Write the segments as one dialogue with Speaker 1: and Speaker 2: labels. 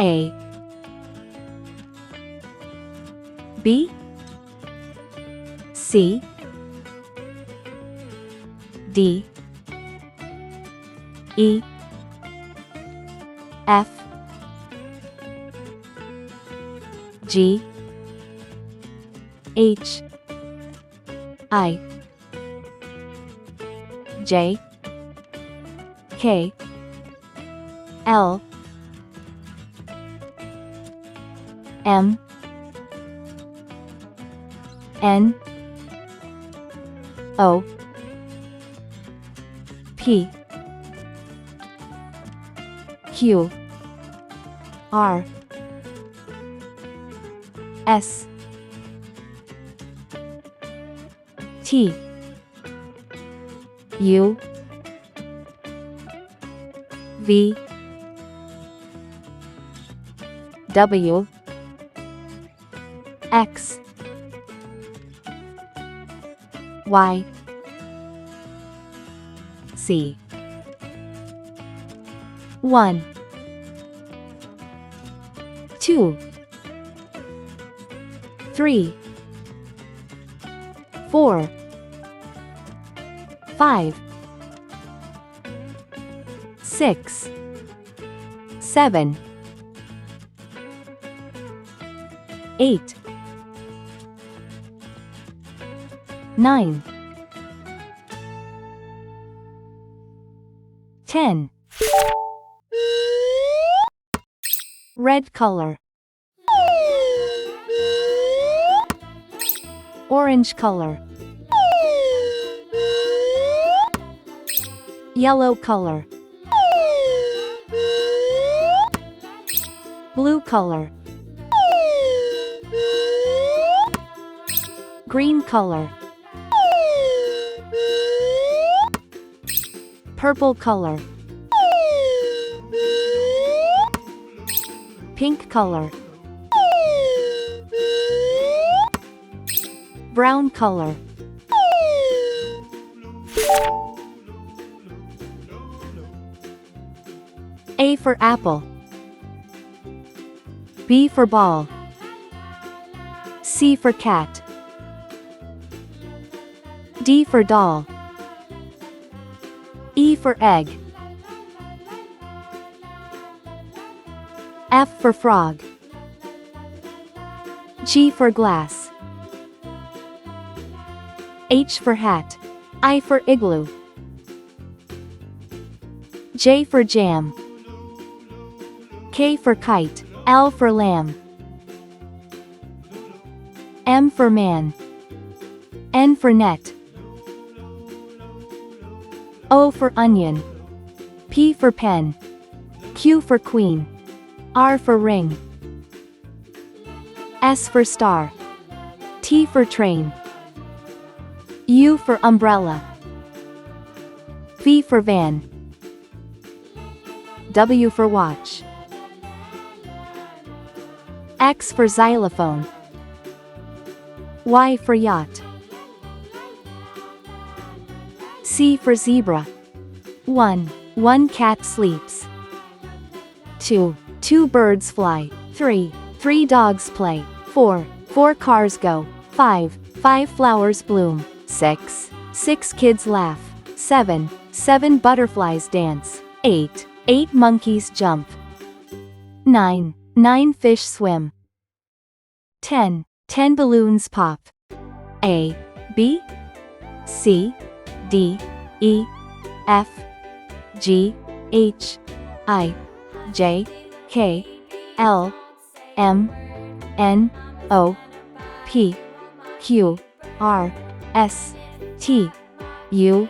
Speaker 1: A B C D E F G H I J K L M N O P Q R S T U V W X Y C 1 2 3 4 5 6 7 8 9 10 Red color, orange color, yellow color, blue color, green color, purple color, pink color, brown color, A for apple, B for ball, C for cat, D for doll, E for egg, F for frog, G for glass, H for hat, I for igloo, J for jam, K for kite, L for lamb, M for man, N for net, O for onion, P for pen, Q for queen, R for ring, S for star, T for train, U for umbrella, V for van, W for watch, X for xylophone, Y for yacht, C for zebra. 1. One cat sleeps. 2. Two birds fly. 3. Three dogs play. 4. Four cars go. 5. Five flowers bloom. 6. Six kids laugh. 7. Seven butterflies dance. 8. Eight monkeys jump. 9. Nine fish swim. 10. 10 balloons pop. A, B, C, D, E, F, G, H, I, J, K, L, M, N, O, P, Q, R, S, T, U,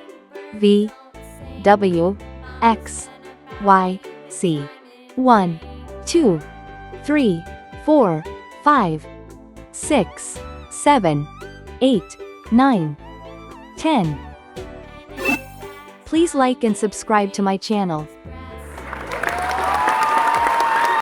Speaker 1: V, W, X, Y, Z. 1, 2, 3, 4, 5, 6, 7, 8, 9, 10. Please like and subscribe to my channel.